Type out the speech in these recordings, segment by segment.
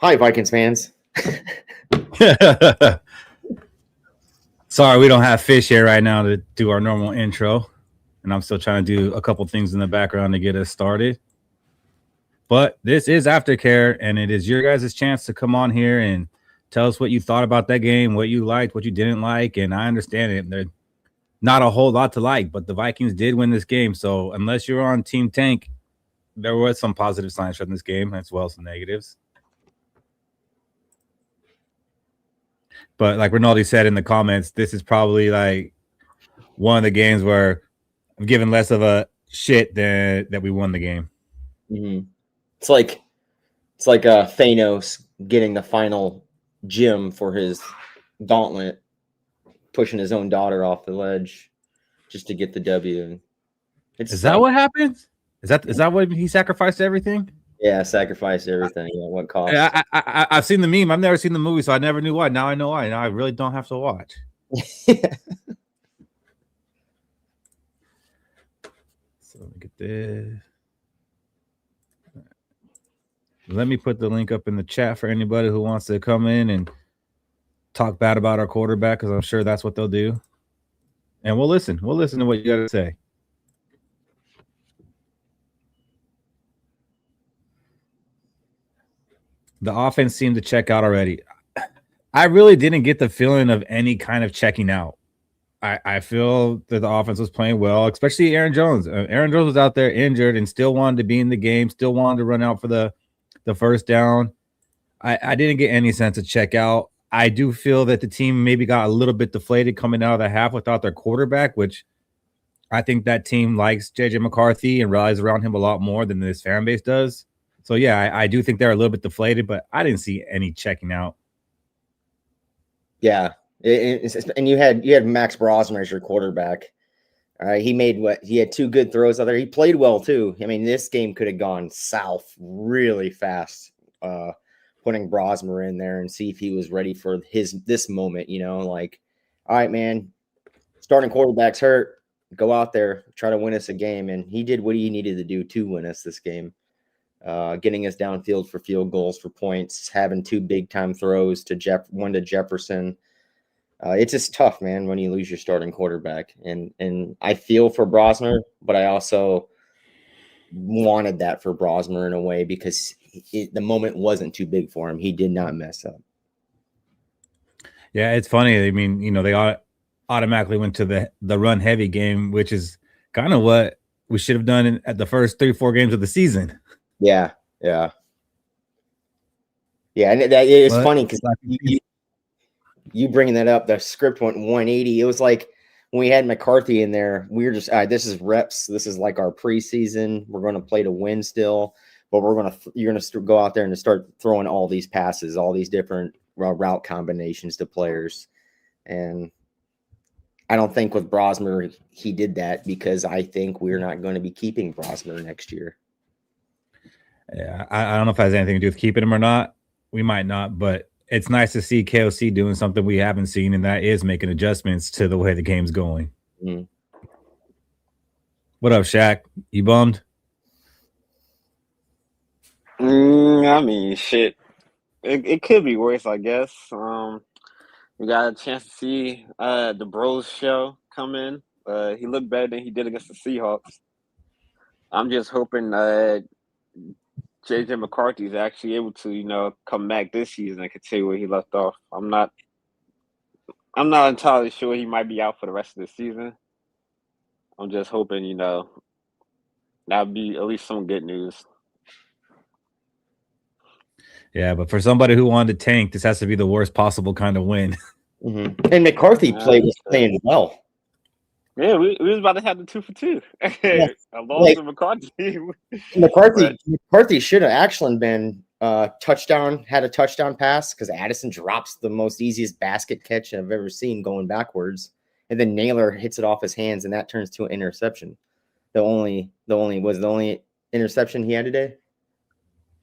Hi, Vikings fans. Sorry, we don't have Fish here right now to do our normal intro, and I'm still trying to do a couple things in the background to get us started. But this is Aftercare, and it is your guys' chance to come on here and tell us what you thought about that game, what you liked, what you didn't like, and I understand it. There's not a whole lot to like, but the Vikings did win this game, so unless you're on Team Tank, there was some positive signs from this game as well as some negatives. But like Rinaldi said in the comments, this is probably like one of the games where I'm giving less of a shit than that we won the game. Mm-hmm. It's like Thanos getting the final gem for his gauntlet, pushing his own daughter off the ledge just to get the W. Is that what happens? Is that what he sacrificed everything? Yeah, sacrificed everything. At what cost? I've seen the meme. I've never seen the movie, so I never knew why. Now I know why. Now I really don't have to watch. So let me get this. Let me put the link up in the chat for anybody who wants to come in and talk bad about our quarterback, because I'm sure that's what they'll do. And we'll listen. We'll listen to what you got to say. The offense seemed to check out already. I really didn't get the feeling of any kind of checking out. I feel that the offense was playing well, especially Aaron Jones. Aaron Jones was out there injured and still wanted to be in the game, still wanted to run out for the first down. I didn't get any sense of check out. I do feel that the team maybe got a little bit deflated coming out of the half without their quarterback, which I think that team likes JJ McCarthy and relies around him a lot more than this fan base does. So, yeah, I do think they're a little bit deflated, but I didn't see any checking out. Yeah, and you had Max Brosmer as your quarterback. He had two good throws out there. He played well, too. I mean, this game could have gone south really fast, putting Brosmer in there and see if he was ready for this moment, like, all right, man, starting quarterback's hurt. Go out there, try to win us a game. And he did what he needed to do to win us this game. Getting us downfield for field goals, for points, having two big-time throws one to Jefferson. It's just tough, man, when you lose your starting quarterback. And I feel for Brosmer, but I also wanted that for Brosmer in a way because the moment wasn't too big for him. He did not mess up. Yeah, it's funny. I mean, they automatically went to the run-heavy game, which is kind of what we should have done at the first 3-4 games of the season. Yeah. And it's funny because you bringing that up, the script went 180. It was like when we had McCarthy in there, we were just, all right, this is reps. This is like our preseason. We're going to play to win still, but you're going to go out there and start throwing all these passes, all these different route combinations to players. And I don't think with Brosmer, he did that because I think we're not going to be keeping Brosmer next year. Yeah, I don't know if it has anything to do with keeping him or not. We might not, but it's nice to see KOC doing something we haven't seen, and that is making adjustments to the way the game's going. Mm. What up, Shaq? You bummed? I mean, shit. It could be worse, I guess. We got a chance to see the Bros show come in. He looked better than he did against the Seahawks. I'm just hoping JJ McCarthy is actually able to, come back this season and continue where he left off. I'm not entirely sure he might be out for the rest of the season. I'm just hoping, that'd be at least some good news. Yeah, but for somebody who wanted to tank, this has to be the worst possible kind of win. Mm-hmm. And McCarthy was playing well. Yeah, we was about to have the 2 for 2. Yeah. Along with McCarthy. McCarthy should have actually been had a touchdown pass because Addison drops the most easiest basket catch I've ever seen going backwards. And then Naylor hits it off his hands, and that turns to an interception. The only interception he had today?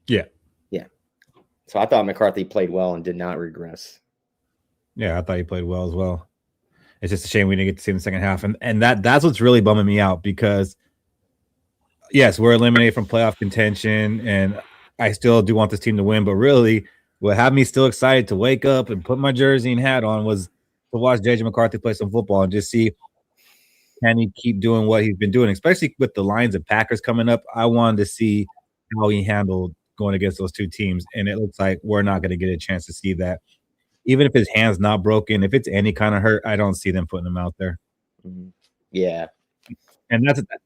Yeah. So I thought McCarthy played well and did not regress. Yeah, I thought he played well as well. It's just a shame we didn't get to see him in the second half. And that's what's really bumming me out because, yes, we're eliminated from playoff contention, and I still do want this team to win. But really, what had me still excited to wake up and put my jersey and hat on was to watch JJ McCarthy play some football and just see, can he keep doing what he's been doing, especially with the Lions and Packers coming up. I wanted to see how he handled going against those two teams, and it looks like we're not going to get a chance to see that. Even if his hand's not broken, if it's any kind of hurt, I don't see them putting him out there. Yeah, and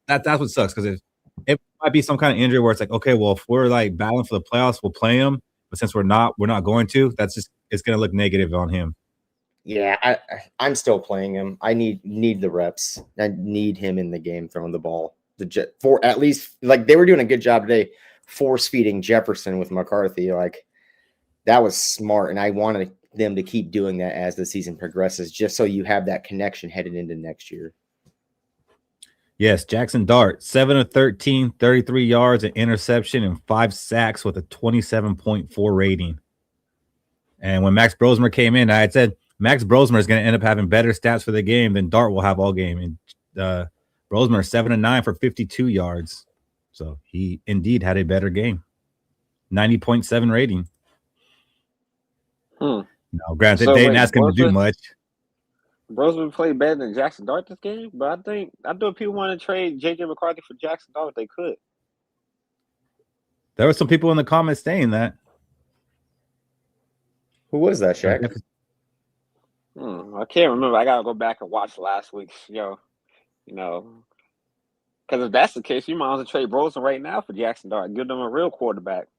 that's what sucks, because it might be some kind of injury where it's like, okay, well, if we're like battling for the playoffs, we'll play him. But since we're not going to. That's just, it's going to look negative on him. Yeah, I'm still playing him. I need the reps. I need him in the game throwing the ball. For at least, like, they were doing a good job today force feeding Jefferson with McCarthy. Like, that was smart, and I wanted them to keep doing that as the season progresses, just so you have that connection headed into next year. Yes, Jackson Dart, 7 of 13, 33 yards, an interception, and 5 sacks with a 27.4 rating. And when Max Brosmer came in, I had said Max Brosmer is going to end up having better stats for the game than Dart will have all game. And Brosmer 7 of 9 for 52 yards. So he indeed had a better game. 90.7 rating. No, granted, they didn't ask him to do much. Brosman played better than Jackson Dart this game, but I think if people want to trade JJ McCarthy for Jackson Dart, they could. There were some people in the comments saying that. Who was that, Shaq? I can't remember. I gotta go back and watch last week's show. Because if that's the case, you might as well trade Brosman right now for Jackson Dart. Give them a real quarterback.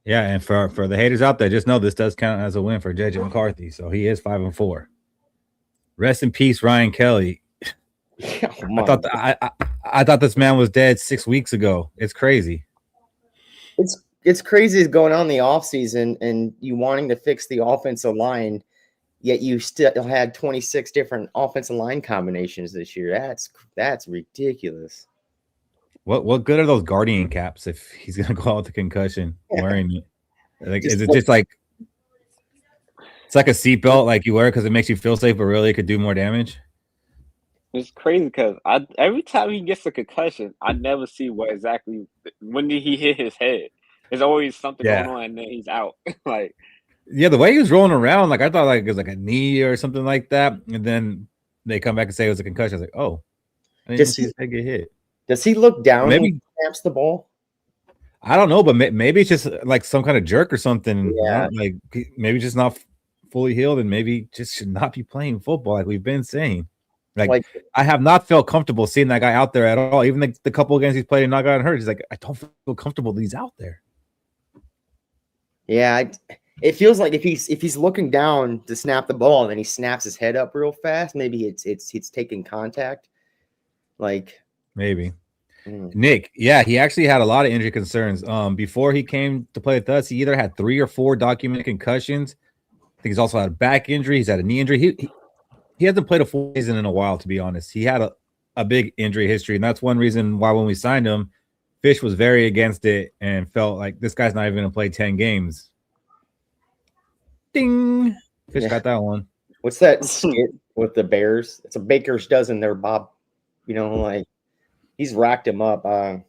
Yeah, and for the haters out there, just know this does count as a win for JJ McCarthy. So he is 5-4. Rest in peace, Ryan Kelly. I thought this man was dead 6 weeks ago. It's crazy. It's crazy going on in the offseason and you wanting to fix the offensive line, yet you still had 26 different offensive line combinations this year. That's ridiculous. What good are those Guardian caps if he's gonna go out with a concussion wearing it? Like, is it just like it's like a seatbelt like you wear because it makes you feel safe, but really it could do more damage? It's crazy because every time he gets a concussion, I never see what exactly when did he hit his head. There's always something going on and then he's out. Like, yeah, the way he was rolling around, like I thought like it was like a knee or something like that, and then they come back and say it was a concussion. I was like, oh, I didn't see his head get hit. Does he look down maybe when he snaps the ball? I don't know, but maybe it's just like some kind of jerk or something. Yeah, like maybe just not fully healed, and maybe just should not be playing football, like we've been saying. Like I have not felt comfortable seeing that guy out there at all. Even the couple of games he's played and not gotten hurt, he's like, I don't feel comfortable that he's out there. Yeah, it feels like if he's looking down to snap the ball and then he snaps his head up real fast, maybe it's taking contact. Like maybe. Nick, yeah, he actually had a lot of injury concerns. Before he came to play with us, he either had 3 or 4 documented concussions. I think he's also had a back injury. He's had a knee injury. He hasn't played a full season in a while, to be honest. He had a big injury history, and that's one reason why when we signed him, Fish was very against it and felt like this guy's not even going to play 10 games. Ding! Fish got that one. What's that skit with the Bears? It's a baker's dozen there, Bob. Like he's racked him up. That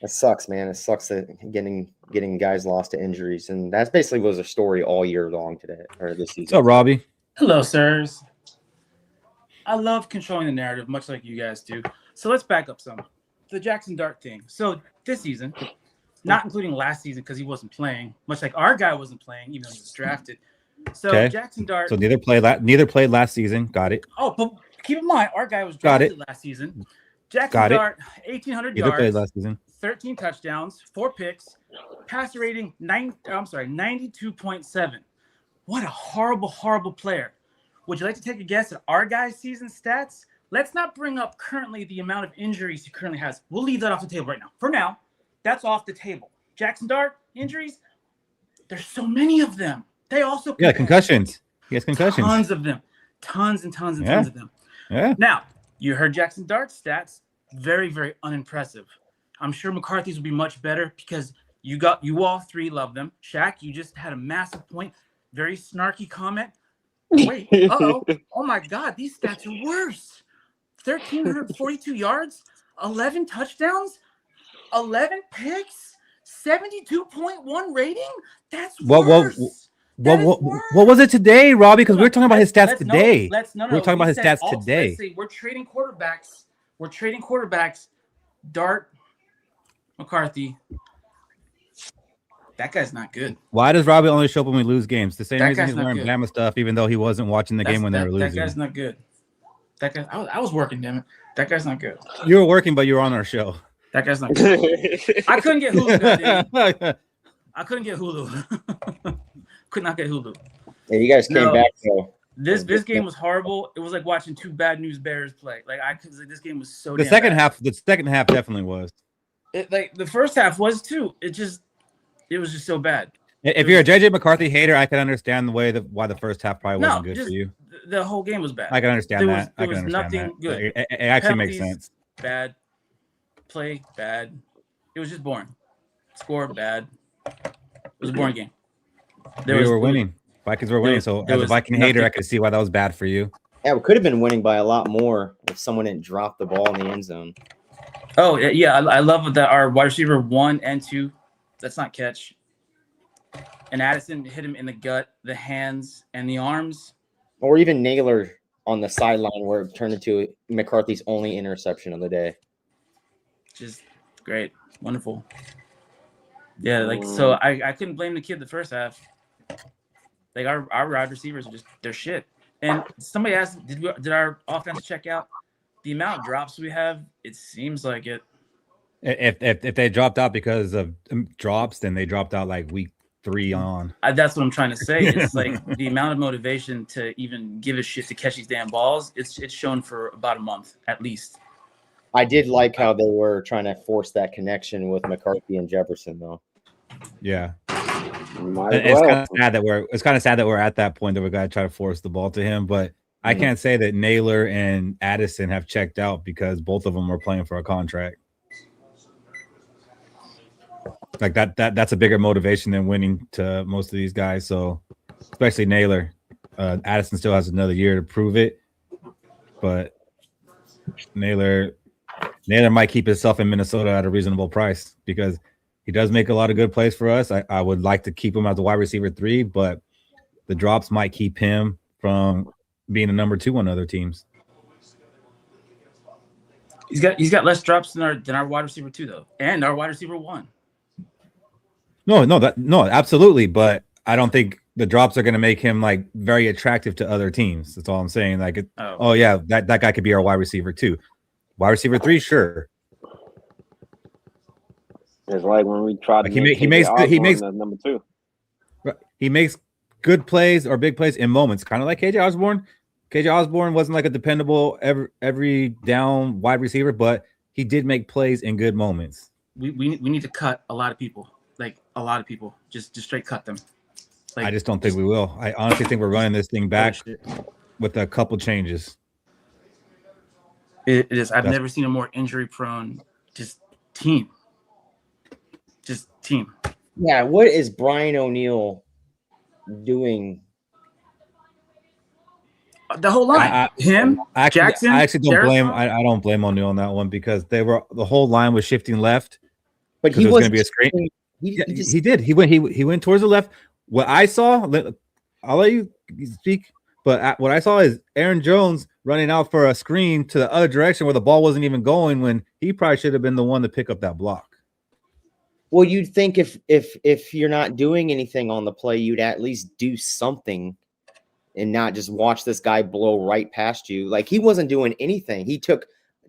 sucks, man. It sucks that getting guys lost to injuries, and that's basically was a story all year long today or this season. So, Robbie. Hello, sirs. I love controlling the narrative, much like you guys do. So let's back up some. The Jackson Dart thing. So this season, not including last season because he wasn't playing, much like our guy wasn't playing, even though he was drafted. So Jackson Dart. So neither played last season. Got it. Oh, but keep in mind, our guy was drafted last season. Jackson Dart, 1,800 yards. Played last season. 13 touchdowns, 4 picks, passer rating 92.7. What a horrible, horrible player. Would you like to take a guess at our guy's season stats? Let's not bring up currently the amount of injuries he currently has. We'll leave that off the table right now. For now, that's off the table. Jackson Dart, injuries, there's so many of them. They also concussions. He has concussions. Tons of them. Tons and tons and tons of them. Yeah. Now, you heard Jackson Dart's stats. Very, very unimpressive. I'm sure McCarthy's will be much better because you all three love them. Shaq, you just had a massive point. Very snarky comment. Wait, oh my God, these stats are worse. 1,342 yards, 11 touchdowns. 11 picks, 72.1 rating. That's What worse. what was it today, Robbie? Because we were talking about his stats today. We're talking about his stats today. Let's see. We're trading quarterbacks. Dart, McCarthy. That guy's not good. Why does Robbie only show up when we lose games? The same That reason guy's he's not wearing good. Bama stuff, even though he wasn't watching the game when they were losing. That guy's not good. That guy. I was working, damn it. That guy's not good. You were working, but you were on our show. That guy's not good. I couldn't get Hulu. Goddamn. I couldn't get Hulu. Could not get Hulu. Yeah, you guys came back though. This game was horrible. It was like watching two bad news bears play. Like this game was so. The second half definitely was. Like the first half was too. It was just so bad. If you're a JJ McCarthy hater, I can understand why the first half probably wasn't good for you. The whole game was bad. I can understand that. There was nothing good. It actually makes sense. Bad play, bad. It was just boring. Score bad. It was a boring game. We were winning. Vikings were winning. So as a Viking hater, I could see why that was bad for you. Yeah, we could have been winning by a lot more if someone didn't drop the ball in the end zone. Oh yeah, I love that our wide receiver 1 and 2. That's not catch. And Addison hit him in the gut, the hands, and the arms. Or even Naylor on the sideline where it turned into McCarthy's only interception of the day. Just great. Wonderful. Yeah, so I couldn't blame the kid the first half. Like our wide receivers are they're shit. And somebody asked, did our offense check out? The amount of drops we have, it seems like it. If they dropped out because of drops, then they dropped out like week 3 on. That's what I'm trying to say. It's like the amount of motivation to even give a shit to catch these damn balls. It's shown for about a month at least. I did like how they were trying to force that connection with McCarthy and Jefferson, though. Yeah, it's kind of sad that we're at that point that we're gonna try to force the ball to him. But I can't say that Naylor and Addison have checked out because both of them were playing for a contract. Like that's a bigger motivation than winning to most of these guys. So especially Naylor. Addison still has another year to prove it, but Naylor might keep himself in Minnesota at a reasonable price because he does make a lot of good plays for us. I would like to keep him as a wide receiver 3, but the drops might keep him from being a number 2 on other teams. He's got less drops than our wide receiver 2 though, and our wide receiver 1. No, absolutely. But I don't think the drops are going to make him like very attractive to other teams. That's all I'm saying. Like, that guy could be our wide receiver 2. Wide receiver 3, sure. It's like when we tried to he makes number 2. He makes good plays or big plays in moments, kind of like KJ Osborne. KJ Osborne wasn't like a dependable every down wide receiver, but he did make plays in good moments. We need to cut a lot of people. Like a lot of people. Just straight cut them. Like, I just don't think we will. I honestly think we're running this thing back with a couple changes. It is. I've never seen a more injury-prone team. Just team. Yeah, what is Brian O'Neill doing? The whole line. Jackson. I actually don't blame. I don't blame O'Neill on that one because the whole line was shifting left. But he was going to be a screen. He did. He went towards the left. What I saw, I'll let you speak. But what I saw is Aaron Jones running out for a screen to the other direction where the ball wasn't even going when he probably should have been the one to pick up that block. Well, you'd think if you're not doing anything on the play, you'd at least do something and not just watch this guy blow right past you. Like he wasn't doing anything. He took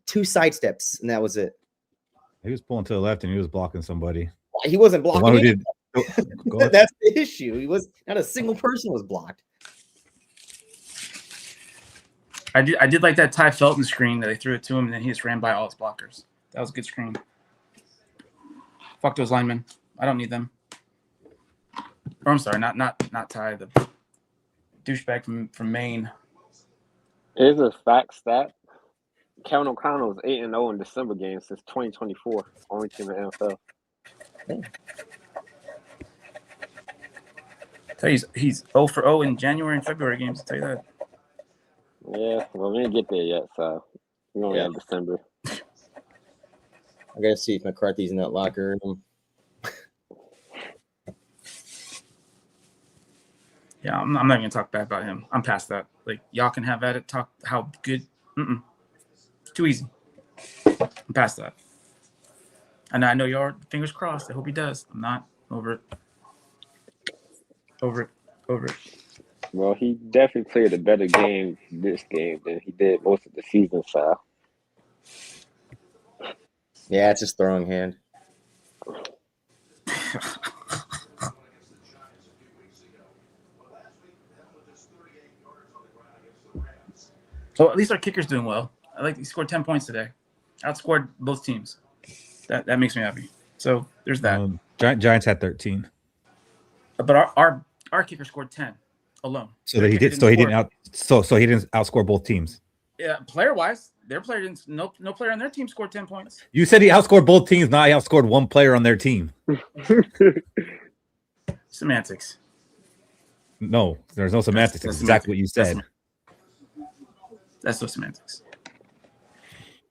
2 side steps and that was it. He was pulling to the left and he was blocking somebody. He wasn't blocking. That's the issue. He was not a single person was blocked. I did like that Ty Felton screen that they threw it to him and then he just ran by all his blockers. That was a good screen. Fuck those linemen. I don't need them. Or I'm sorry, not Ty, the douchebag from Maine. It's a fact stat. Kevin O'Connell is 8-0 in December games since 2024. Only team in the NFL. Tell you, he's 0 for 0 in January and February games. I'll tell you that. Yeah, well, we didn't get there yet, so we're only in December. I gotta see if McCarthy's in that locker room. Yeah, I'm not even gonna talk bad about him. I'm past that. Like, y'all can have at it. Talk how good. It's too easy. I'm past that. And I know you're fingers crossed. I hope he does. I'm not over it. Over it. Well, he definitely played a better game this game than he did most of the season, so. Yeah, it's his throwing hand. So at least our kicker's doing well. I like he scored 10 points today. Outscored both teams. That makes me happy. So there's that. Giants had 13. But our kicker scored 10 alone. So that he did. So he didn't outscore both teams. Yeah, player wise, their player didn't. No player on their team scored 10 points. You said he outscored both teams. Not he outscored one player on their team. Semantics. No, there's no semantics. That's exactly what you said. That's no semantics.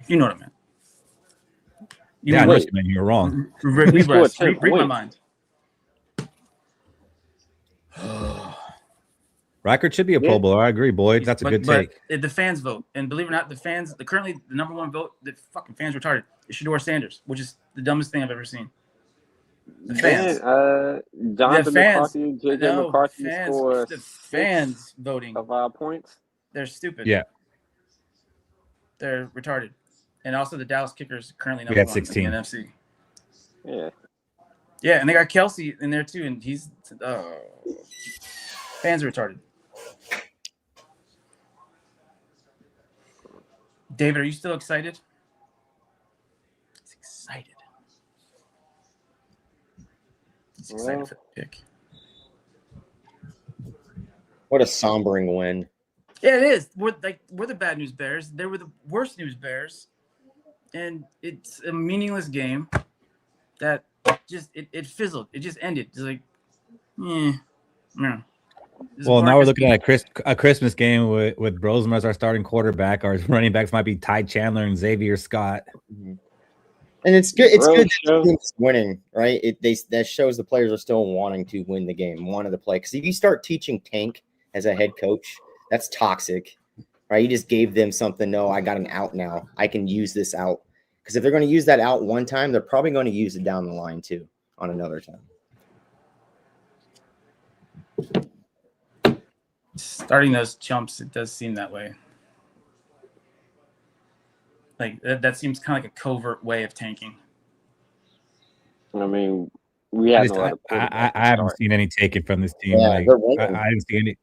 You know what I meant. I know what you meant. You're wrong. Read my mind. Reichert should be a Pro Bowler. I agree, Boyd. That's a good take. But the fans vote, and believe it or not, currently the number one vote. The fucking fans retarded. It's Shedeur Sanders, which is the dumbest thing I've ever seen. The fans. Jonathan McCarthy, JJ McCarthy scored the fans voting of our points. They're stupid. Yeah, they're retarded. And also the Dallas kickers currently number 1 16. in the NFC. Yeah, and they got Kelsey in there too, and he's fans are retarded. David, are you still excited? He's excited. He's excited for the pick. What a sombering win. Yeah, it is. We're the bad news bears. They were the worst news bears. And it's a meaningless game that just it fizzled. It just ended. It's like, yeah. Well, now we're looking at a Christmas game with Brosmer as our starting quarterback. Our running backs might be Ty Chandler and Xavier Scott. Mm-hmm. And it's good. It's good that the team's winning, right? That shows the players are still wanting to win the game, wanting to play. Because if you start teaching Tank as a head coach, that's toxic, right? You just gave them something. No, I got an out now. I can use this out. Because if they're going to use that out one time, they're probably going to use it down the line too on another time. Starting those chumps, it does seem that way. Like that seems kind of like a covert way of tanking. I mean, we have I haven't seen any taken from this team. Yeah, I haven't seen any.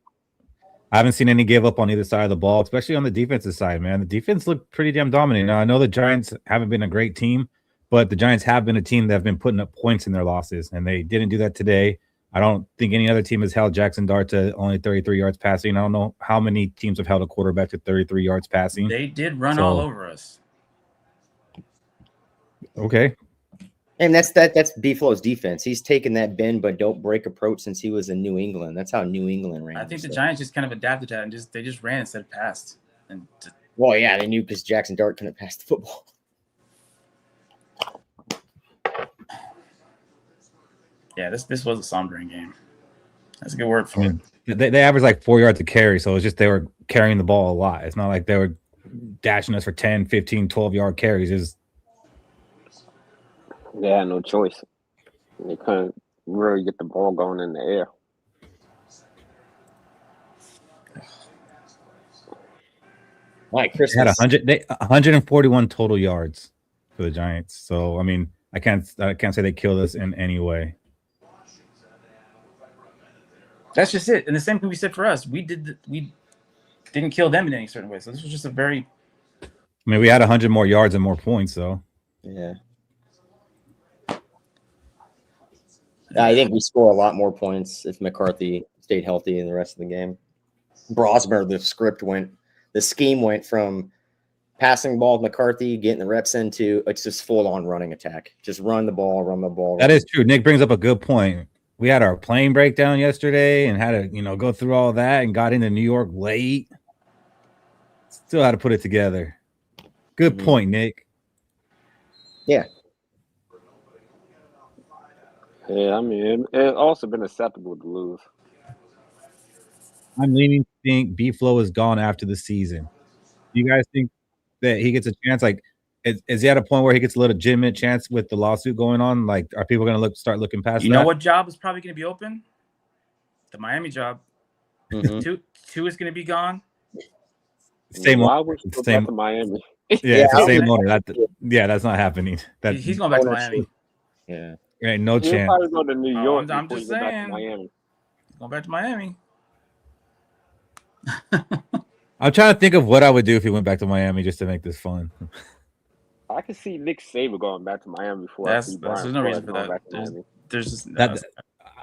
I haven't seen any give up on either side of the ball, especially on the defensive side, man. The defense looked pretty damn dominant. Now, I know the Giants haven't been a great team, but the Giants have been a team that have been putting up points in their losses, and they didn't do that today. I don't think any other team has held Jackson Dart to only 33 yards passing. I don't know how many teams have held a quarterback to 33 yards passing. They did run all over us. Okay. And that's B-Flow's defense. He's taken that bend but don't break approach since he was in New England. That's how New England ran. I think the Giants just kind of adapted to that and they just ran instead of passed. Well, yeah, they knew because Jackson Dart couldn't pass the football. Yeah, this was a sombering game. That's a good word for it. They averaged like 4 yards to carry, so it's just they were carrying the ball a lot. It's not like they were dashing us for 10, 15, 12-yard carries. They had no choice. They couldn't really get the ball going in the air. Like Chris had 141 total yards for the Giants. So I mean, I can't say they killed us in any way. That's just it. And the same thing we said for us. We didn't kill them in any certain way. So this was just a very. I mean, we had 100 more yards and more points, though. Yeah. I think we score a lot more points if McCarthy stayed healthy in the rest of the game. Brosmer, the scheme went from passing ball with McCarthy, getting the reps into it's just full-on running attack. Just run the ball. That is true. Nick brings up a good point. We had our plane breakdown yesterday and had to, go through all that and got into New York late. Still had to put it together. Good point, Nick. Yeah. Yeah, I mean, it's also been acceptable to lose. I'm leaning to think B-Flow is gone after the season. Do you guys think that he gets a chance? Like, is he at a point where he gets a legitimate chance with the lawsuit going on? Like, are people going to start looking past that? You know what job is probably going to be open? The Miami job. Mhm. Two is going to be gone. Same Why owner. would you go Same. back to Miami? Yeah, it's the Yeah, same okay. owner. That's not happening. That He's going back to ownership. Miami. Yeah. ain't no He'll chance. probably go to New York I'm before he just go back to saying. Miami. He's going back to Miami. I'm trying to think of what I would do if he went back to Miami just to make this fun. I can see Nick Saban going back to Miami before I There's see Brian no reason Flores for going that. back to Miami. There's just That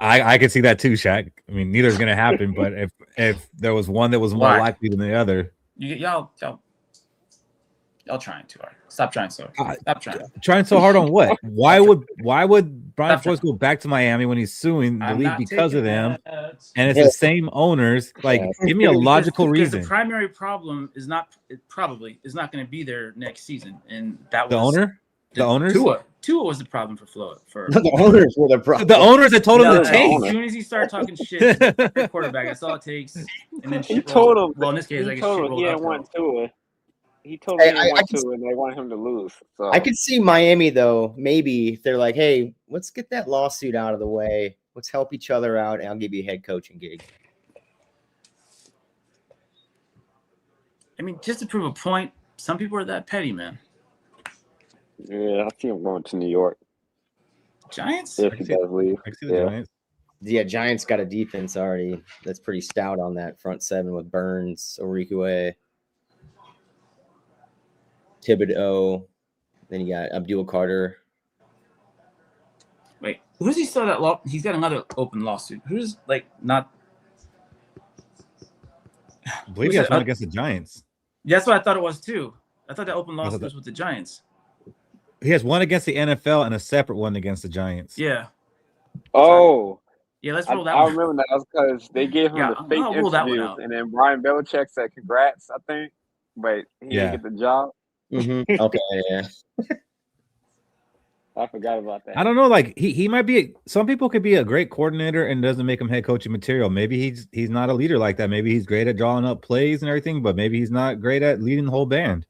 I could see that too, Shaq. I mean, neither is going to happen, but if there was one that was more likely than the other, y'all trying too hard. Stop trying so hard. Stop trying. Trying so hard on what? Why would Brian Flores go back to Miami when he's suing the league because of them? And it's the same owners. Like, give me a logical reason. The primary problem is probably not going to be there next season, and that was the owners. Tua was the problem for Flo. The owners were the problem. The owners that told him to tank. As soon as he started talking shit to the quarterback, that's all it takes. And then he told him. Well, in this case, he told him he didn't want Tua. He told Hey, me he wanted to, and they want him to lose. So I could see Miami though. Maybe if they're like, "Hey, let's get that lawsuit out of the way. Let's help each other out, and I'll give you a head coaching gig." I mean, just to prove a point, some people are that petty, man. Yeah, I see him going to New York. Giants? If he does leave. I see the Giants. Yeah, Giants got a defense already that's pretty stout on that front seven with Burns, Orikue, Thibodeau. Then you got Abdul Carter. Wait, who's he still that law? He's got another open lawsuit. Who's not? I believe he has one against the Giants. That's what I thought it was too. I thought that open lawsuit was with the Giants. He has one against the NFL and a separate one against the Giants. Yeah. Oh. Yeah, let's roll that I one. remember that was because they gave him the fake interviews, and then Brian Belichick said congrats, I think, but he didn't get the job. Mm-hmm. Okay, yeah. I forgot about that. I don't know. Like he might be. Some people could be a great coordinator and doesn't make him head coaching material. Maybe he's not a leader like that. Maybe he's great at drawing up plays and everything, but maybe he's not great at leading the whole band.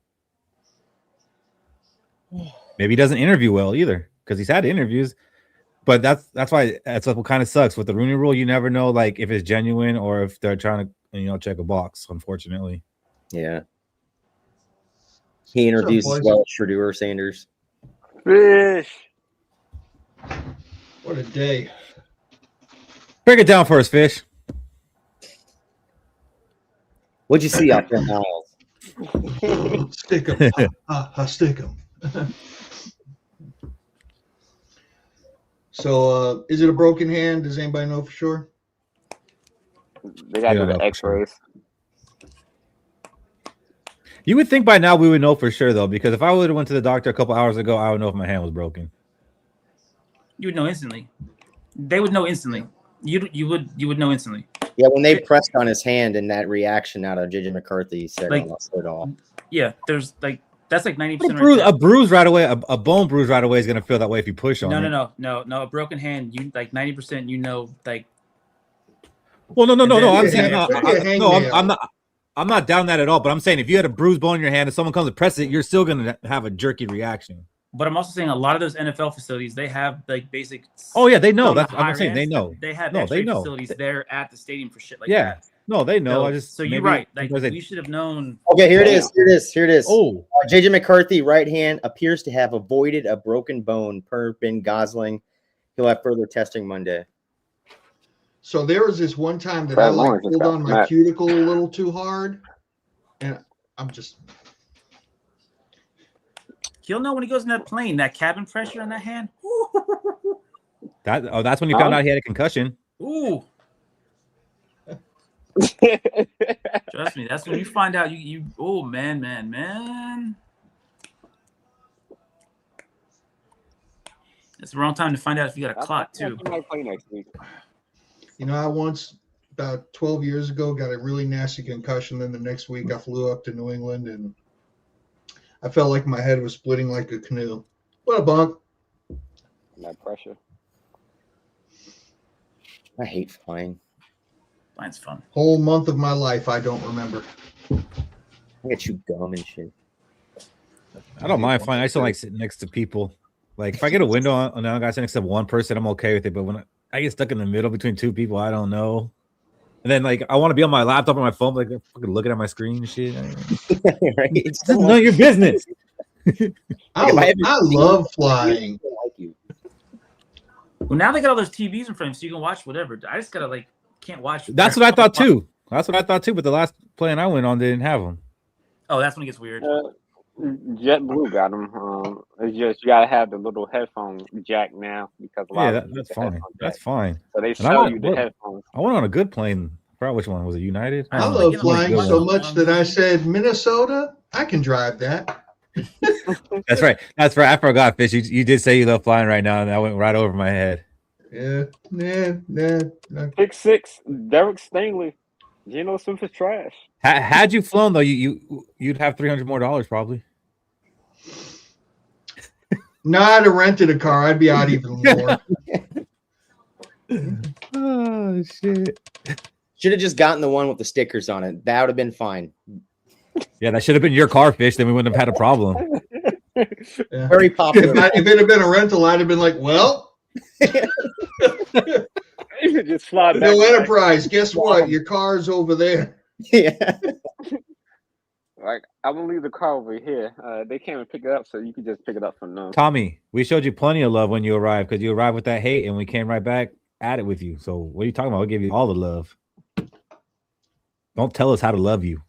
Maybe he doesn't interview well either because he's had interviews. But that's why what kind of sucks with the Rooney Rule. You never know, like if it's genuine or if they're trying to check a box. Unfortunately, yeah. He interviews as well as Shedeur Sanders. Fish. What a day! Break it down for us, Fish. What'd you see out there, Miles? Stick him. Stick him. So, is it a broken hand? Does anybody know for sure? They got to do the X-rays. You would think by now we would know for sure, though, because if I would have went to the doctor a couple hours ago, I would know if my hand was broken. You would know instantly. They would know instantly. You would know instantly. Yeah, when they pressed on his hand and that reaction out of JJ McCarthy said it all. Yeah, there's that's 90%. A bruise right away, a bone bruise right away is gonna feel that way if you push on it. No. A broken hand, you 90%. You know, Well, no. I'm saying I'm not down that at all. But I'm saying if you had a bruised bone in your hand and someone comes and presses it, you're still gonna have a jerky reaction. But I'm also saying a lot of those NFL facilities, they have basic. Oh yeah, they know. That's what I'm saying. They know. They have X-ray facilities there at the stadium for shit like that. No, they know. So you're right. We should have known. Okay, here it is. Oh, JJ McCarthy, right hand, appears to have avoided a broken bone per Ben Gosling. He'll have further testing Monday. So there was this one time that I pulled on my cuticle a little too hard, and I'm just. He'll know when he goes in that plane, that cabin pressure on that hand. That's when he found out he had a concussion. Ooh. Trust me, that's when you find out you oh man. It's the wrong time to find out if you got a clot too. I might play next week. I once about 12 years ago got a really nasty concussion. Then the next week I flew up to New England and I felt like my head was splitting like a canoe. What a bunk. That pressure. I hate flying. Flying's fun. Whole month of my life, I don't remember. I get you gum and shit. I don't mind flying. I still like sitting next to people. Like if I get a window on the guy sitting next to one person, I'm okay with it. But when I get stuck in the middle between two people, I don't know. And then like I want to be on my laptop or my phone, like fucking looking at my screen and shit. Right? It's none of your business. I love flying. Well, now they got all those TVs in front of you, so you can watch whatever. I just gotta can't watch. That's what I thought too. That's what I thought too. But the last plane I went on didn't have them. Oh, that's when it gets weird. JetBlue got them. It's just you gotta have the little headphone jack now because a lot of that's fine. That's fine. So they show you the headphones. I went on a good plane. I forgot which one was it. United. I love flying so much that I said Minnesota. I can drive that. That's right. That's right. I forgot, Fish. You did say you love flying right now, and that went right over my head. Yeah. Pick 6, Derek Stingley. Geno Smith is trash. Had you flown though, you'd have $300 more probably. No, I'd have rented a car. I'd be out even more. Oh shit! Should have just gotten the one with the stickers on it. That would have been fine. Yeah, that should have been your car, Fish. Then we wouldn't have had a problem. Yeah. Very popular. If it had been a rental, I'd have been like, well. Just fly back. No Enterprise. Guess what? Your car's over there. Yeah. Like I'm gonna leave the car over here. They came and pick it up, so you can just pick it up from them. Tommy, we showed you plenty of love when you arrived because you arrived with that hate, and we came right back at it with you. So what are you talking about? We'll give you all the love. Don't tell us how to love you.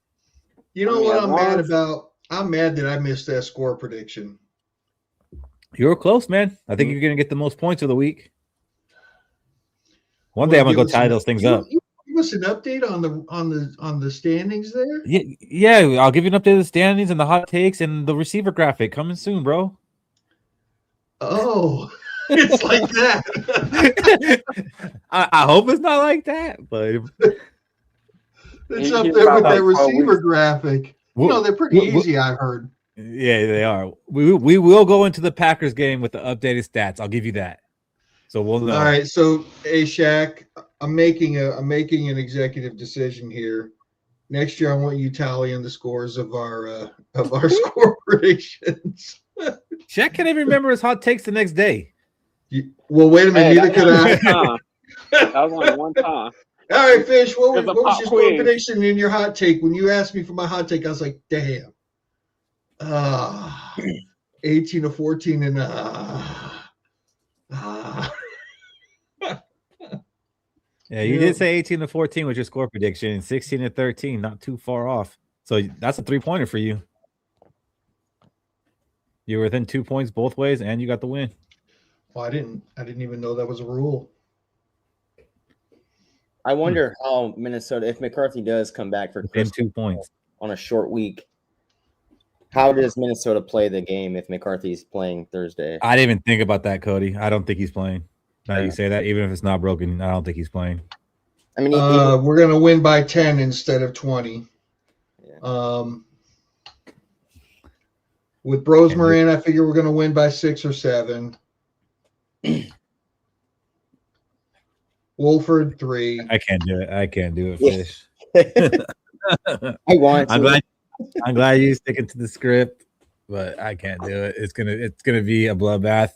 You know what I'm mad about? I'm mad that I missed that score prediction. You were close, man. I think you're gonna get the most points of the week. One day I'm gonna go tie those things up. Give us an update on the standings there. Yeah. I'll give you an update of the standings and the hot takes and the receiver graphic coming soon, bro. Oh, it's like that. I hope it's not like that, but it's up there with that receiver graphic. They're pretty easy. I've heard. Yeah, they are. We will go into the Packers game with the updated stats. I'll give you that. So we'll know. All right. So, Shaq, I'm making an executive decision here. Next year, I want you tallying the scores of our score predictions. Shaq can't even remember his hot takes the next day. Well, wait a minute. Neither could I. That was only one time. All right, Fish. What was your score prediction in your hot take? When you asked me for my hot take, I was like, damn. 18-14 and Yeah, you did say 18-14 was your score prediction, 16-13, not too far off. So that's a 3-pointer for you. You were within 2 points both ways, and you got the win. Well, I didn't even know that was a rule. I wonder how Minnesota, if McCarthy does come back for within 2 points on a short week, how does Minnesota play the game if McCarthy's playing Thursday? I didn't even think about that, Cody. I don't think he's playing. Now you say that, even if it's not broken, I don't think he's playing. I mean, we're going to win by 10 instead of 20. Yeah. With Brosmer, I figure we're going to win by 6 or 7. Wolford 3. I can't do it, Fish. I want to. I'm glad you're sticking to the script, but I can't do it. It's gonna be a bloodbath.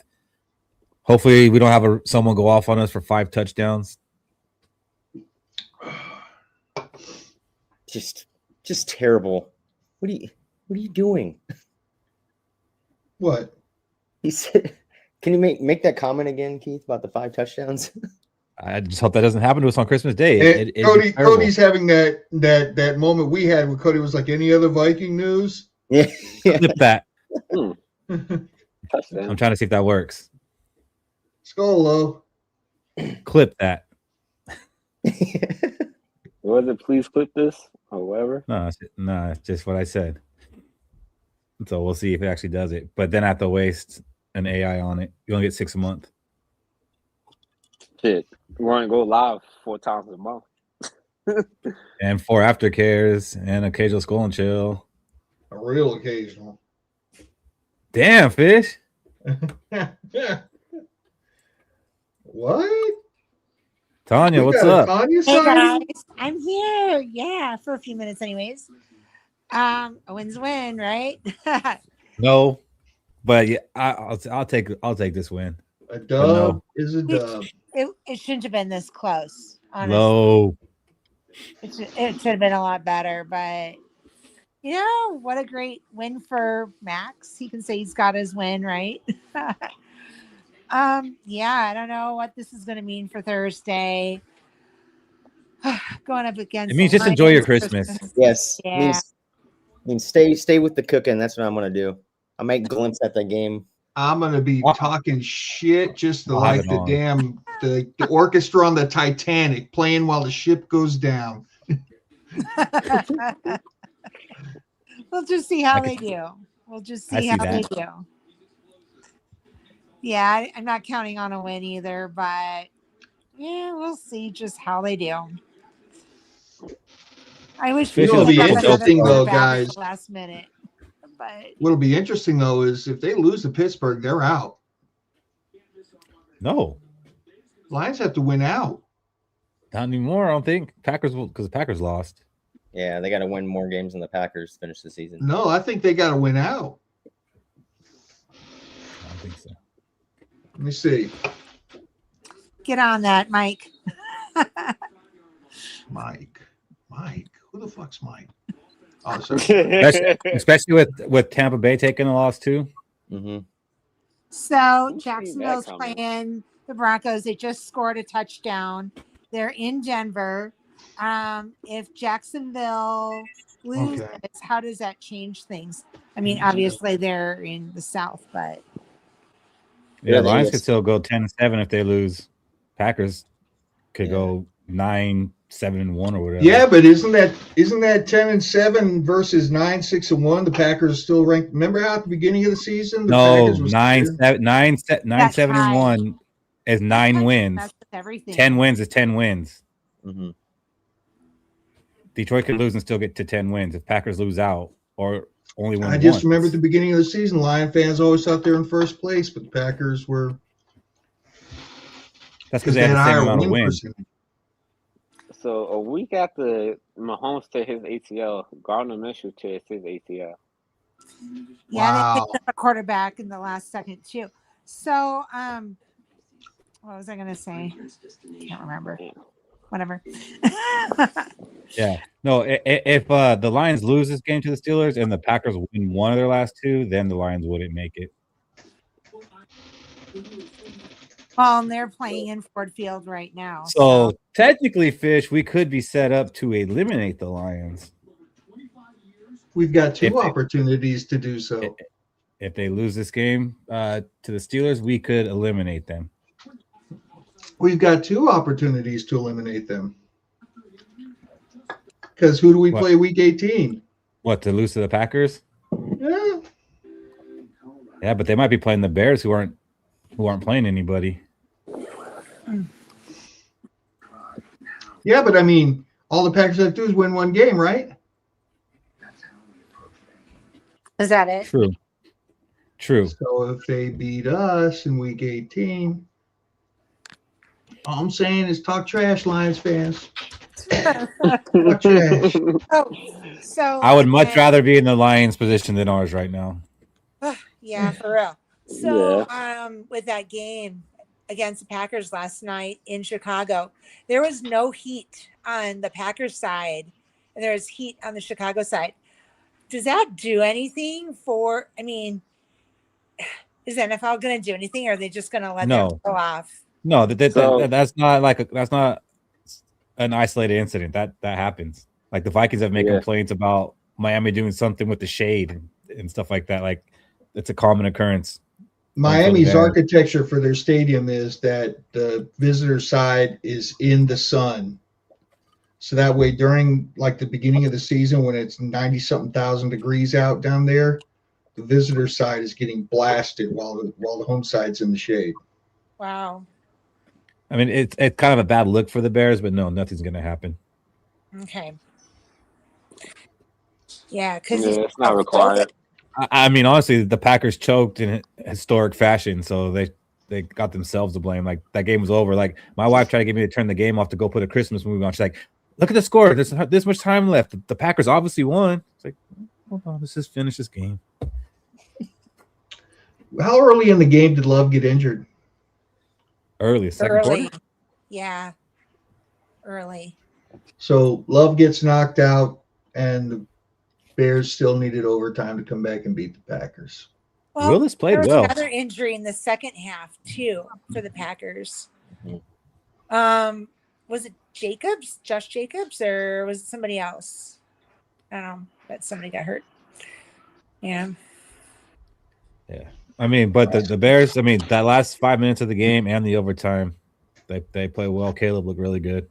Hopefully, we don't have someone go off on us for 5 touchdowns. Just terrible. What are you doing? What? He said, can you make that comment again, Keith, about the 5 touchdowns? I just hope that doesn't happen to us on Christmas Day. Cody's having that moment we had where Cody was like, any other Viking news? Yeah. Clip that. Touchdown. I'm trying to see if that works. Skol. Clip that. Was it please clip this or whatever? No, it's just what I said. So we'll see if it actually does it. But then I have to waste an AI on it. You only get 6 a month. Shit. We're going to go live 4 times a month. And 4 aftercares and occasional Skol and chill. A real occasional. Damn, Fish. What? Tanya, We what's got a up? Tanya Hey signing? guys, I'm here. Yeah, for a few minutes, anyways. A win's a win, right? No, but yeah, I'll take this win. A But dub no, is a dub. it shouldn't have been this close. Honestly, low. it should have been a lot better. But what a great win for Max. He can say he's got his win, right? Yeah, I don't know what this is going to mean for Thursday. Going up against It means the just enjoy your Lions. Christmas. Yes. Yeah. Means stay with the cooking. That's what I'm gonna do. I might glimpse at the game. I'm gonna be Wow. talking shit just I'll have like it the on. damn the orchestra on the Titanic playing while the ship goes down. We'll just see how I they could- do. We'll just I see see how they that. do. Yeah, I'm not counting on a win either, but yeah, we'll see just how they do. I wish Fish It'll is be a had another interesting though, quarterback at guys. the last minute. But What'll be interesting though is if they lose to Pittsburgh, they're out. No, Lions have to win out. not anymore. I don't think Packers will, because the Packers lost. Yeah, they got to win more games than the Packers to finish the season. No, I think they got to win out. I don't think so. Let me see. get on that, Mike. Mike, who the fuck's Mike? Oh, sorry. Especially with Tampa Bay taking a loss too. Mm-hmm. So see Jacksonville's that coming. playing the Broncos. They just scored a touchdown. They're in Denver. If Jacksonville loses, Okay. how does that change things? I mean, obviously they're in the South, but Yeah, Yeah, Lions they could just- still go 10-7 if they lose. Packers could Yeah. go 9-7-1 or whatever. Yeah, but isn't that 10-7 versus 9-6-1? The Packers still ranked. Remember how at the beginning of the season the No, Packers was 9-7-1 is 9 wins. that's everything. 10 wins is 10 wins. Mm-hmm. Detroit could lose and still get to 10 wins if Packers lose out or only win I just once. remember at the beginning of the season, Lion fans always thought they were in first place, but the Packers were That's because they had the same higher amount of win wins. percentage. So a week after Mahomes tear his ACL, Gardner Minshew tears his ACL. Yeah, they Wow. picked up a quarterback in the last second too. So, what was I going to say? Can't remember. Whatever. Yeah. No, if the Lions lose this game to the Steelers and the Packers win one of their last two, then the Lions wouldn't make it. Well, and they're playing in Ford Field right now. So technically, Fish, we could be set up to eliminate the Lions We've got two If they- opportunities to do so. if they lose this game to the Steelers. We could eliminate them. We've got two opportunities to eliminate them. Because who do we What? play week 18? What, to lose to the Packers? Yeah. Yeah, but they might be playing the Bears, who aren't playing anybody. Yeah, but I mean, all the Packers have to do is win one game, right? Is that it? True. So if they beat us in week 18, all I'm saying is talk trash, Lions fans. Talk trash. Oh, so I would much rather be in the Lions' position than ours right now. Yeah, for real. So, with that game against the Packers last night in Chicago, there was no heat on the Packers side, and there was heat on the Chicago side. Does that do anything for? I mean, is the NFL going to do anything, or are they just going to let No. them go off? No, So- that's not an isolated incident. That happens. Like the Vikings have made Yeah. complaints about Miami doing something with the shade and stuff like that. Like it's a common occurrence. Miami's Bears. architecture for their stadium is that the visitor side is in the sun. So that way, during like the beginning of the season when it's 90-something thousand degrees out down there, the visitor side is getting blasted while the home side's in the shade. Wow. I mean, it's kind of a bad look for the Bears, but no, nothing's going to happen. Okay. Yeah, because it's not required. I mean, honestly, the Packers choked in historic fashion, so they they got themselves to blame. Like that game was over. Like my wife tried to get me to turn the game off to go put a Christmas movie on. She's like, "Look at the score. There's this much time left. The Packers obviously won." It's like, hold on, let's just finish this game. How early in the game did Love get injured? Early, second quarter. Yeah, early. So Love gets knocked out, and the Bears still needed overtime to come back and beat the Packers. Well, Willis played there was well. another injury in the second half too for the Packers. Was it Jacobs, Josh Jacobs, or was it somebody else? I don't know, but somebody got hurt. Yeah. Yeah. I mean, but the Bears, I mean, that last 5 minutes of the game and the overtime, they play well. Caleb looked really good.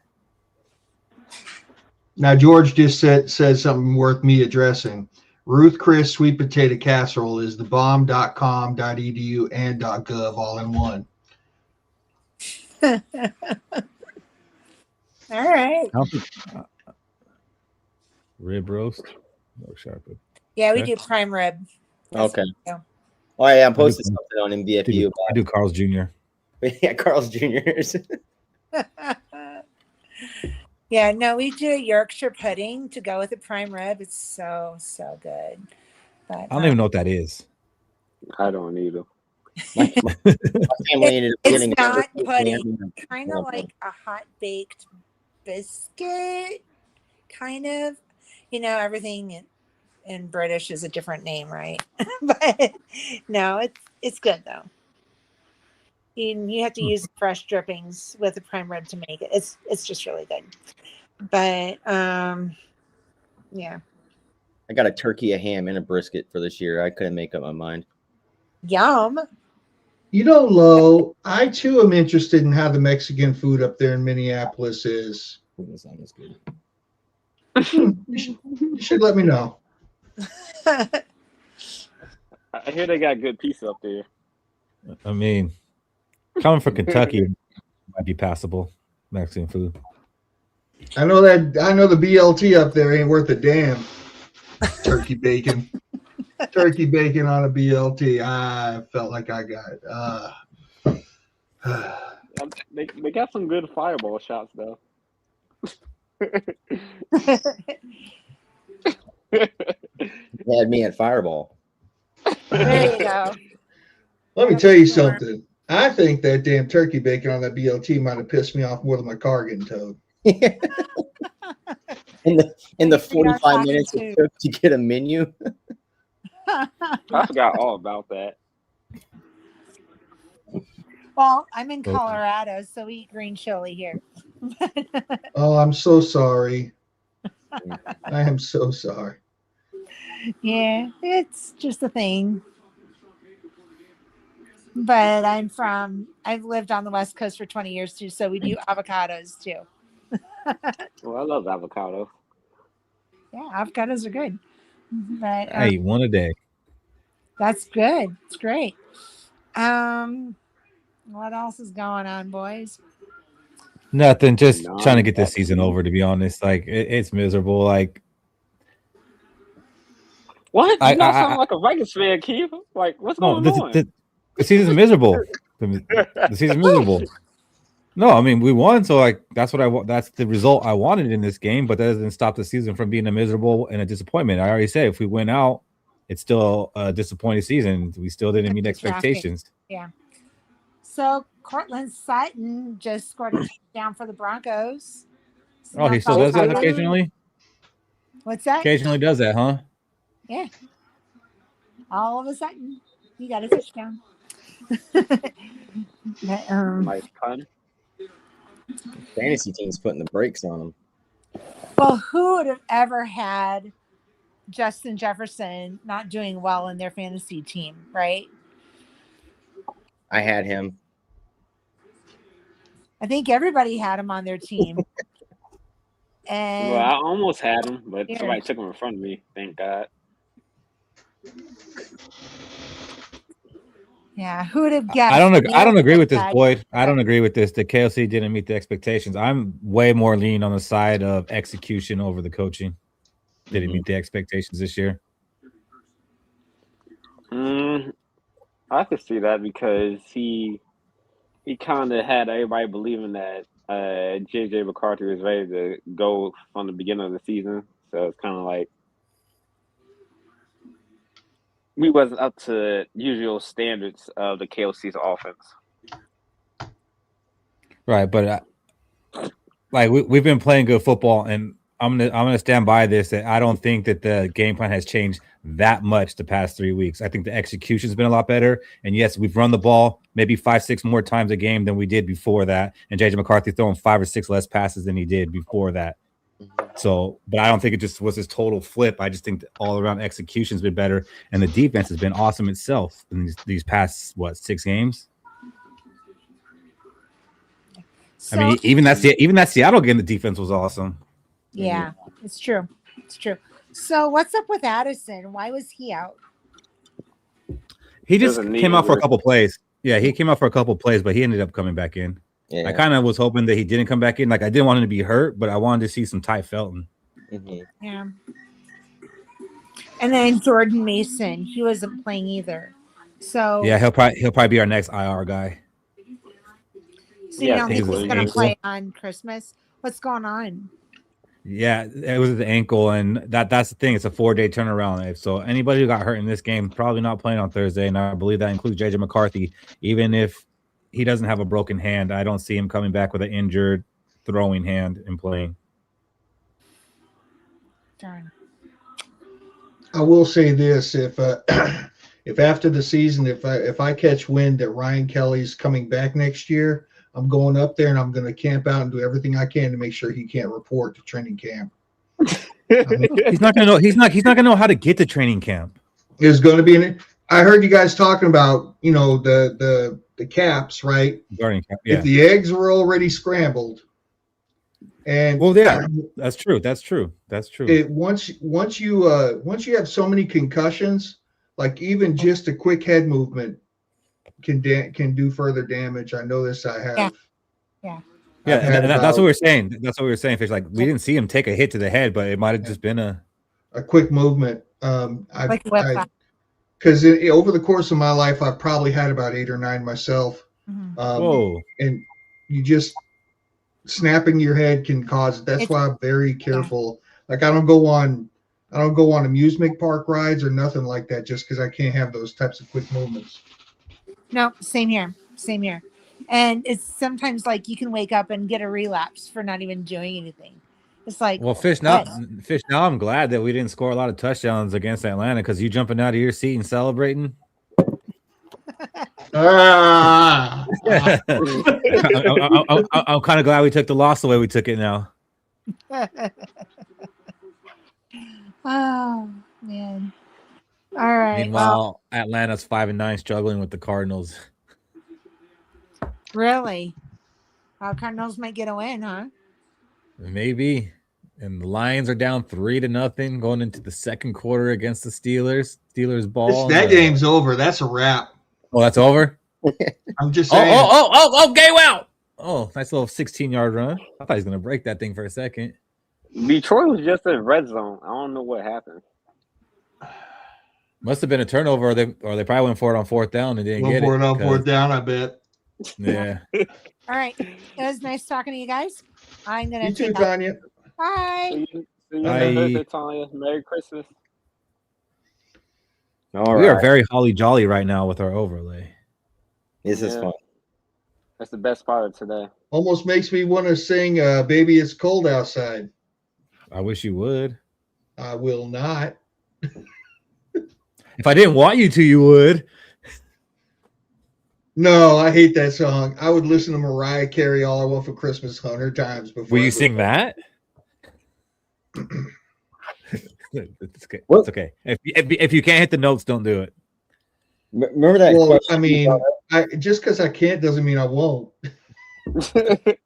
Now, George just says something worth me addressing. Ruth Chris Sweet Potato Casserole is the bomb.com, .edu, and .gov all in one. All right. Rib roast. No sharp. Yeah, we Okay. do prime rib. That's Okay. what we do. Oh yeah, I'm posting something on MVFU. I do Carl's Jr. Yeah, Carl's Jr.'s. Yeah, no, we do a Yorkshire pudding to go with the prime rib. It's so good. But I don't even know what that is. I don't either. My family ended up it's getting not pudding. Kind of like a hot baked biscuit, kind of. You know, everything in British is a different name, right? But no, it's good though. You have to use fresh drippings with the prime rib to make it. It's just really good. But yeah. I got a turkey, a ham, and a brisket for this year. I couldn't make up my mind. Yum. You know, Lo, I too am interested in how the Mexican food up there in Minneapolis is. That's not as good. You should let me know. I hear they got good pizza up there. I mean, coming from Kentucky might be passable Mexican food. I know the BLT up there ain't worth a damn. Turkey bacon. Turkey bacon on a BLT. I felt like I got it. They got some good fireball shots though. You had me at Fireball. There you go. Let me tell you something. I think that damn turkey bacon on that BLT might have pissed me off more than my car getting towed. in the 45 minutes it took to get a menu. I forgot all about that. Well, I'm in Colorado, so we eat green chili here. Oh, I'm so sorry. I am so sorry. Yeah, it's just a thing. But I've lived on the West Coast for 20 years too, so we do avocados too. Well, I love avocado. Yeah, avocados are good. But I eat one a day. that's good. It's great. What else is going on, boys? Nothing. Just trying to get this season over. To be honest, like it's miserable. Like what? You not sound like a Vikings fan, Keith. Like what's going on? The season's miserable. The season's miserable. No, I mean we won, so like that's the result I wanted in this game. But that doesn't stop the season from being a miserable and a disappointment. I already said if we win out, it's still a disappointing season. We still didn't meet expectations. Yeah. So Cortland Sutton just scored a touchdown for the Broncos. Oh, he still does that occasionally? What's that? Occasionally does that, huh? Yeah. All of a sudden, he got a touchdown. Nice pun. Fantasy team's putting the brakes on them. Well, who would have ever had Justin Jefferson not doing well in their fantasy team, right? I had him. I think everybody had him on their team. And Well, I almost had him, but somebody took him in front of me. Thank God. yeah, who would have guessed? I don't agree with this, Boyd. I don't agree with this. The KLC didn't meet the expectations. I'm way more lean on the side of execution over the coaching. Didn't meet the expectations this year. I could see that because he he kind of had everybody believing that JJ McCarthy was ready to go from the beginning of the season. So it's kind of like we wasn't up to usual standards of the KOC's offense. Right, but like we've been playing good football, and I'm gonna stand by this. That I don't think that the game plan has changed that much the past 3 weeks. I think the execution's been a lot better, and yes, we've run the ball maybe 5-6 more times a game than we did before that. And JJ McCarthy throwing 5 or 6 less passes than he did before that. So, but I don't think it just was this total flip. I just think that all around execution's been better, and the defense has been awesome itself in these past 6 games. So, I mean, even that Seattle game, the defense was awesome. yeah, it's true. It's true. So what's up with Addison? Why was he out? He just came out for a couple plays. Yeah, he came out for a couple plays, but he ended up coming back in. Yeah. I kind of was hoping that he didn't come back in. Like, I didn't want him to be hurt, but I wanted to see some Ty Felton. Yeah. And then Jordan Mason, he wasn't playing either. So yeah, he'll probably be our next IR guy. So you don't think he's going to play on Christmas? What's going on? Yeah, it was the ankle, and that's the thing. It's a 4-day turnaround. So anybody who got hurt in this game probably not playing on Thursday, and I believe that includes JJ McCarthy. Even if he doesn't have a broken hand, I don't see him coming back with an injured throwing hand and playing. Darn. I will say this: if after the season, if I catch wind that Ryan Kelly's coming back next year, I'm going up there and I'm going to camp out and do everything I can to make sure he can't report to training camp. He's not going to know. He's not going to know how to get to training camp. There's going to be I heard you guys talking about, the caps, right? Guarding cap, yeah. If the eggs were already scrambled, and that's true. Once you have so many concussions, like even just a quick head movement can do further damage. I know this. I have. Yeah. And that's what we're saying. That's what we were saying. Fish, like, we didn't see him take a hit to the head, but it might have just been a quick movement. Because over the course of my life, I've probably had about 8 or 9 myself. Whoa! And you just snapping your head can cause it. That's why I'm very careful. Yeah. Like I don't go on amusement park rides or nothing like that just because I can't have those types of quick movements. No, same here. And it's sometimes like you can wake up and get a relapse for not even doing anything. It's like, well, Fish. Now I'm glad that we didn't score a lot of touchdowns against Atlanta because you jumping out of your seat and celebrating. I'm kind of glad we took the loss the way we took it now. Oh man! All right. Meanwhile, Atlanta's 5-9, struggling with the Cardinals. Really? Cardinals might get a win, huh? Maybe. And the Lions are down 3-0 going into the second quarter against the Steelers. Steelers ball. That game's over. That's a wrap. Oh, that's over? I'm just saying. Okay, wow. Oh, nice little 16-yard run. I thought he was going to break that thing for a second. Detroit was just in red zone. I don't know what happened. Must have been a turnover, or they probably went for it on 4th down and didn't get it. On 4th down, I bet. Yeah. All right. It was nice talking to you guys. I'm going to You too, Tanya. Bye. See you Thursday, Tanya. Merry Christmas. All we are very holly jolly right now with our overlay. This is fun. That's the best part of today. Almost makes me want to sing Baby It's Cold Outside. I wish you would. I will not. If I didn't want you to, you would. No, I hate that song. I would listen to Mariah Carey All I Want for Christmas 100 times before. Will you sing that? It's okay. What? It's okay. If you can't hit the notes, don't do it. Remember that? Well, I mean, just because I can't doesn't mean I won't. Remember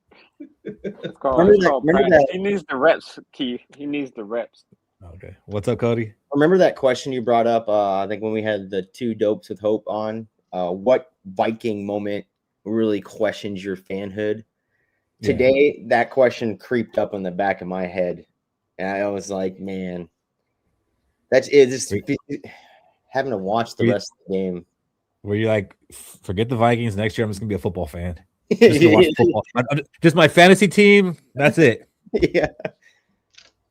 that? He needs the reps, Keith. He needs the reps. Okay. What's up, Cody? Remember that question you brought up? I think when we had the 2 Dopes with Hope on. What Viking moment really questions your fanhood? Yeah. Today, that question creeped up in the back of my head, and I was like, "Man, that's it." Just having to watch the rest of the game. where you're like, forget the Vikings. Next year, I'm just gonna be a football fan. Just to watch football. Just my fantasy team. That's it. Yeah.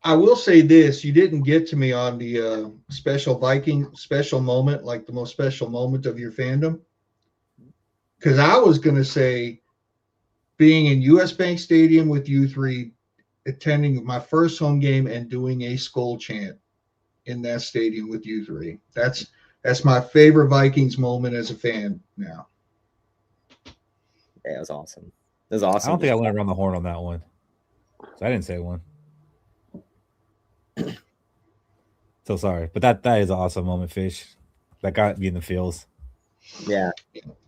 I will say this: you didn't get to me on the special Viking special moment, like the most special moment of your fandom. Because I was going to say being in US Bank Stadium with you three, attending my first home game and doing a Skol chant in that stadium with you three. That's my favorite Vikings moment as a fan now. Yeah, it was awesome. It was awesome. I don't think I went around the horn on that one. So I didn't say one. So sorry. But that is an awesome moment, Fish. That got me in the feels. Yeah.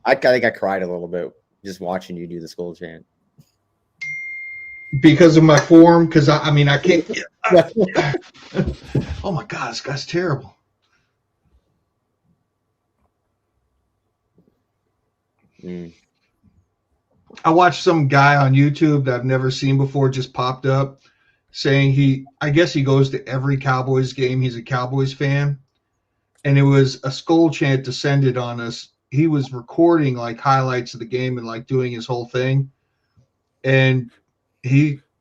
I think I cried a little bit just watching you do the Skol chant. Because of my form, because I mean I can't oh my God, this guy's terrible. I watched some guy on YouTube that I've never seen before just popped up saying I guess he goes to every Cowboys game. He's a Cowboys fan. And it was a Skol chant descended on us. He was recording like highlights of the game and like doing his whole thing. And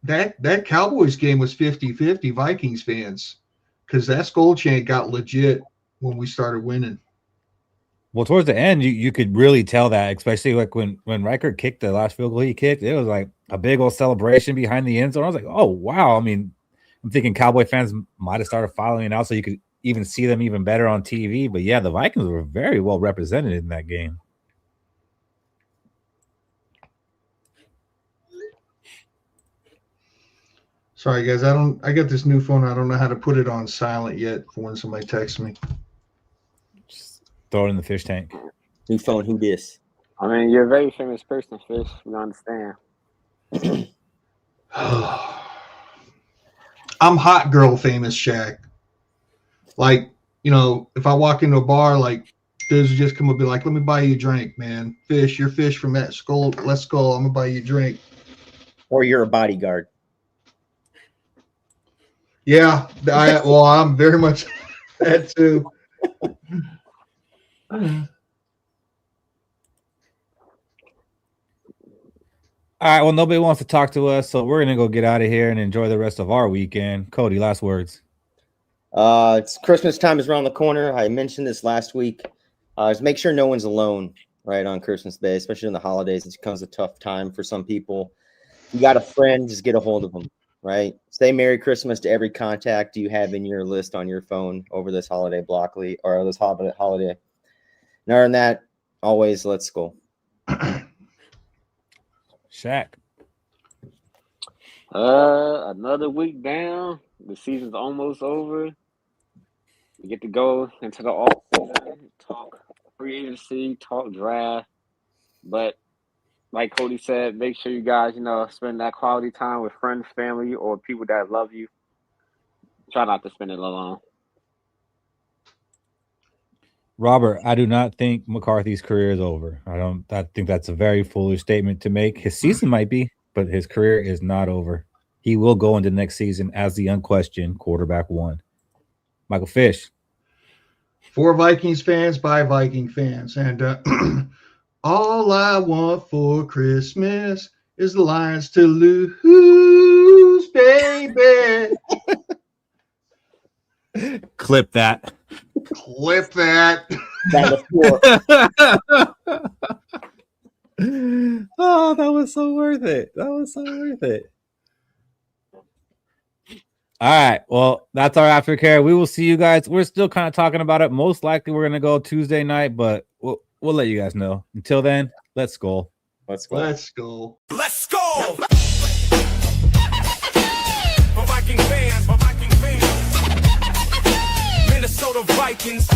that Cowboys game was 50-50 Vikings fans, because that Skol chant got legit when we started winning. Well, towards the end, you could really tell that, especially like when Riker kicked the last field goal he kicked, it was like a big old celebration behind the end zone. I was like, oh, wow. I mean, I'm thinking Cowboy fans might have started following it out so you could even see them even better on TV. But yeah, the Vikings were very well represented in that game. Sorry, guys. I got this new phone. I don't know how to put it on silent yet for when somebody texts me. Just throw it in the fish tank. New phone, who dis? I mean, you're a very famous person, Fish. You understand. I'm hot girl famous, Shaq. Like, you know, if I walk into a bar, like, dudes just come up and be like, let me buy you a drink, man. Fish, you're Fish from that Skol. Let's go. I'm going to buy you a drink. Or you're a bodyguard. Yeah. I'm very much that too. All right, well, nobody wants to talk to us, so we're going to go get out of here and enjoy the rest of our weekend. Cody, last words. It's Christmas time is around the corner. I mentioned this last week. Just make sure no one's alone, right, on Christmas Day, especially in the holidays. It becomes a tough time for some people. If you got a friend, just get a hold of them, right? Say Merry Christmas to every contact you have in your list on your phone over this holiday or this holiday. And other than that, always let's go. Shaq. Another week down. The season's almost over. We get to go into the off season, talk free agency, talk draft. But like Cody said, make sure you guys, spend that quality time with friends, family, or people that love you. Try not to spend it alone. Robert, I do not think McCarthy's career is over. I think that's a very foolish statement to make. His season might be, but his career is not over. He will go into next season as the unquestioned quarterback one. Michael Fish. For Vikings fans, by Viking fans. And all I want for Christmas is the Lions to lose, baby. Clip that. Clip that. Oh, that was so worth it. That was so worth it. All right. Well, that's our aftercare. We will see you guys. We're still kind of talking about it. Most likely we're going to go Tuesday night, but we'll let you guys know. Until then, let's go. Let's go. Let's go. Let's go. For Viking fans, Minnesota Vikings.